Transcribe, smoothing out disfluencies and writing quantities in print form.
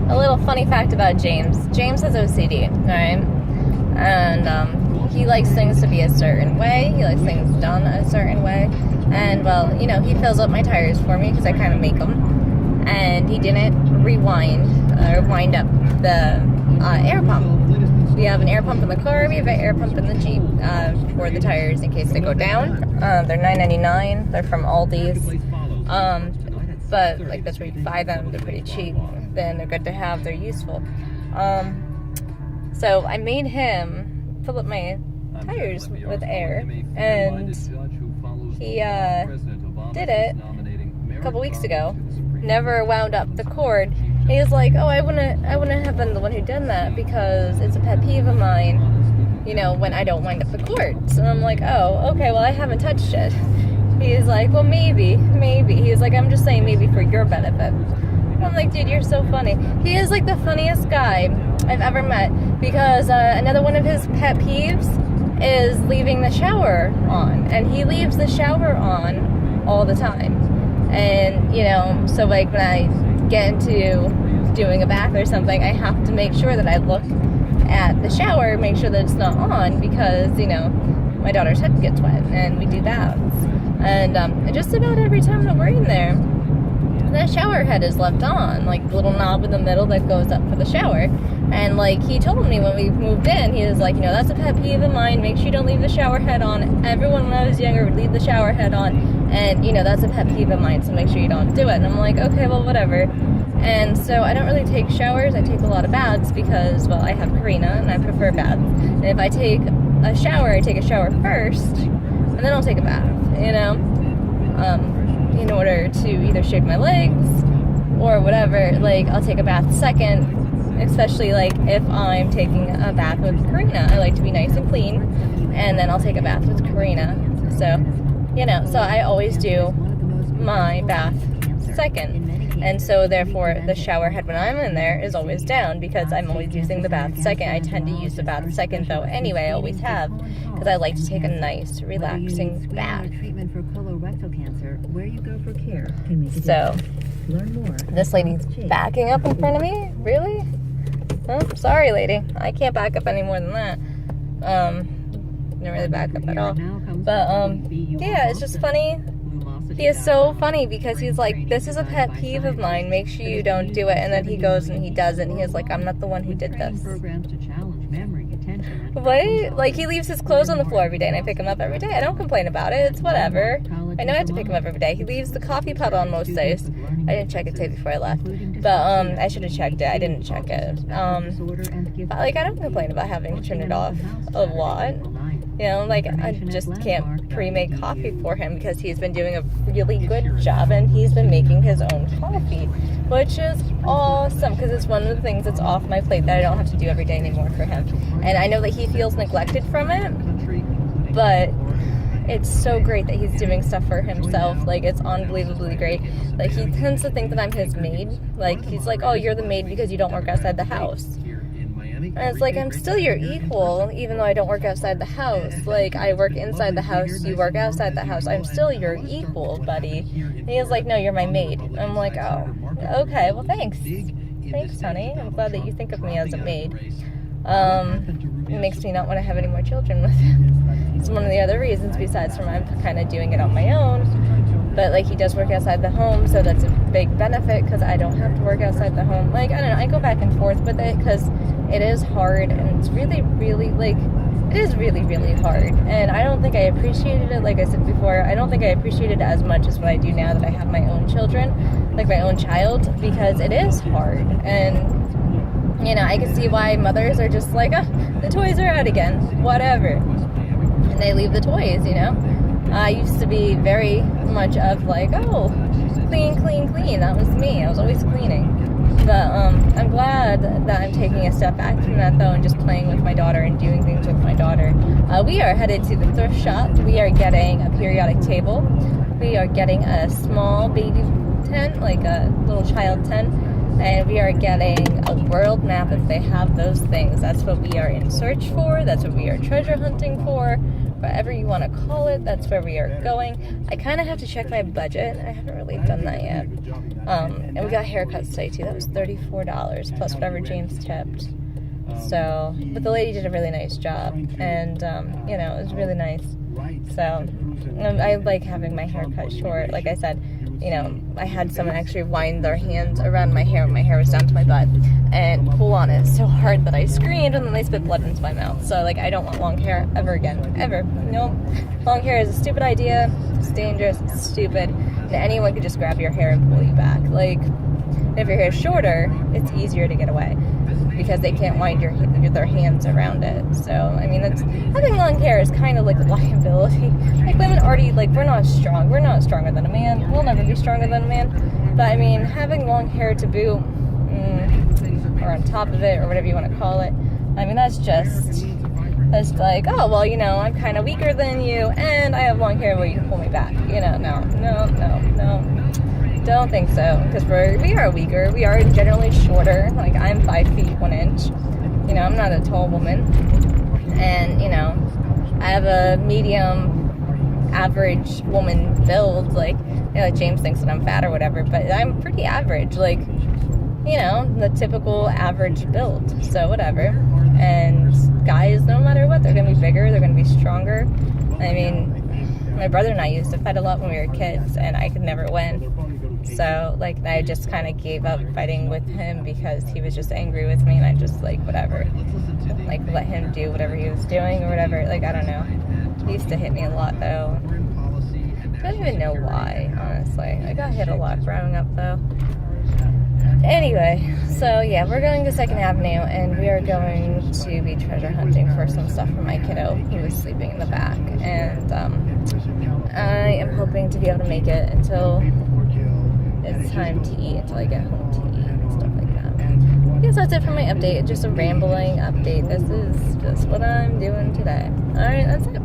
a little funny fact about James. James has OCD, alright? And he likes things to be a certain way. He likes things done a certain way. And, well, you know, he fills up my tires for me because I kind of make them. And he didn't wind up the air pump. We have an air pump in the car. We have an air pump in the Jeep for the tires in case they go down. They're $9.99. They're from Aldi's. But, like, that's where you buy them. They're pretty cheap. Then they're good to have. They're useful. So I made him fill up my tires with air, and he did it a couple weeks ago. Never wound up the cord. He was like, "Oh, I wouldn't have been the one who done that because it's a pet peeve of mine, you know, when I don't wind up the cords." And I'm like, "Oh, okay. Well, I haven't touched it." He's like, "Well, maybe." He's like, "I'm just saying maybe for your benefit." I'm like, dude, you're so funny. He is like the funniest guy I've ever met because another one of his pet peeves is leaving the shower on. And he leaves the shower on all the time. And, you know, so like when I get into doing a bath or something, I have to make sure that I look at the shower, make sure that it's not on because, you know, my daughter's head gets wet and we do baths. And just about every time that we're in there, the shower head is left on, like the little knob in the middle that goes up for the shower. And like he told me when we moved in, he was like, you know, that's a pet peeve of mine. Make sure you don't leave the shower head on. Everyone when I was younger would leave the shower head on. And, you know, that's a pet peeve of mine, so make sure you don't do it. And I'm like, okay, well, whatever. And so I don't really take showers. I take a lot of baths because, well, I have Karina and I prefer baths. And if I take a shower, I take a shower first and then I'll take a bath, you know, in order to either shave my legs or whatever. Like, I'll take a bath second, especially like if I'm taking a bath with Karina. I like to be nice and clean, and then I'll take a bath with Karina. So, you know, so I always do my bath second. And so therefore the shower head when I'm in there is always down because I'm always using the bath second. I tend to use the bath second though anyway, I always have, because I like to take a nice relaxing bath. So this lady's backing up in front of me? Really? Oh, sorry lady, I can't back up any more than that. Didn't really back up at all. But yeah, it's just funny. He is so funny because he's like, this is a pet peeve of mine, make sure you don't do it. And then he goes and he does it, and he's like, I'm not the one who did this. What? Like, he leaves his clothes on the floor every day and I pick him up every day. I don't complain about it, it's whatever. I know I have to pick him up every day. He leaves the coffee pot on most days. I didn't check it today before I left, but I should have checked it. I didn't check it. But like, I don't complain about having to turn it off a lot. You know, like, I just can't pre-make coffee for him because he's been doing a really good job and he's been making his own coffee, which is awesome because it's one of the things that's off my plate that I don't have to do every day anymore for him. And I know that he feels neglected from it, but it's so great that he's doing stuff for himself. Like, it's unbelievably great. Like, he tends to think that I'm his maid. Like, he's like, oh, you're the maid because you don't work outside the house. And it's like, I'm still your equal, even though I don't work outside the house. Like, I work inside the house, you work outside the house. I'm still your equal, buddy. And he's like, no, you're my maid. I'm like, oh, okay, well, thanks. Thanks, honey. I'm glad that you think of me as a maid. It makes me not want to have any more children with him. It's one of the other reasons, besides from I'm kind of doing it on my own. But, like, he does work outside the home, so that's a big benefit because I don't have to work outside the home. Like, I don't know, I go back and forth with it because it is hard, and it's really, really, like, it is really, really hard. And I don't think I appreciated it, like I said before, I don't think I appreciated it as much as what I do now that I have my own children, like my own child, because it is hard. And, you know, I can see why mothers are just like, oh, the toys are out again, whatever. And they leave the toys, you know. I used to be very much of like, oh, clean, clean, clean. That was me. I was always cleaning. But I'm glad that I'm taking a step back from that, though, and just playing with my daughter and doing things with my daughter. We are headed to the thrift shop. We are getting a periodic table. We are getting a small baby tent, like a little child tent. And we are getting a world map if they have those things. That's what we are in search for. That's what we are treasure hunting for. whatever you want to call it, that's where we are going. I kind of have to check my budget. I haven't really done that yet. And we got haircuts today too. That was $34 plus whatever James tipped. So, but the lady did a really nice job, and you know, it was really nice. So I like having my hair cut short. Like I said, you know, I had someone actually wind their hands around my hair when my hair was down to my butt and pull on it so hard that I screamed, and then they spit blood into my mouth. So like, I don't want long hair ever again, ever. No, long hair is a stupid idea. It's dangerous. It's stupid. And anyone could just grab your hair and pull you back. Like, if your hair is shorter, it's easier to get away because they can't wind their hands around it. So, I mean, having long hair is kind of like a liability. Like, women already, like, we're not strong. We're not stronger than a man. We'll never be stronger than a man. But, I mean, having long hair to boot, or on top of it, or whatever you want to call it, I mean, that's like, oh, well, you know, I'm kind of weaker than you, and I have long hair where you can pull me back. You know, no. Don't think so, because we are weaker. We are generally shorter. Like, I'm 5 feet 1 inch. You know, I'm not a tall woman. And, you know, I have a medium average woman build. Like, you know, James thinks that I'm fat or whatever, but I'm pretty average. Like, you know, the typical average build. So whatever. And guys, no matter what, they're going to be bigger. They're going to be stronger. I mean, my brother and I used to fight a lot when we were kids, and I could never win. So, like, I just kind of gave up fighting with him because he was just angry with me, and I just, like, whatever. Like, let him do whatever he was doing or whatever. Like, I don't know. He used to hit me a lot, though. I don't even know why, honestly. I got hit a lot growing up, though. Anyway, so, yeah, we're going to 2nd Avenue, and we are going to be treasure hunting for some stuff for my kiddo who is sleeping in the back. And I am hoping to be able to make it until it's time to eat, until I get home to eat and stuff like that. Yes, that's it for my update. Just a rambling update. This is just what I'm doing today. Alright, that's it.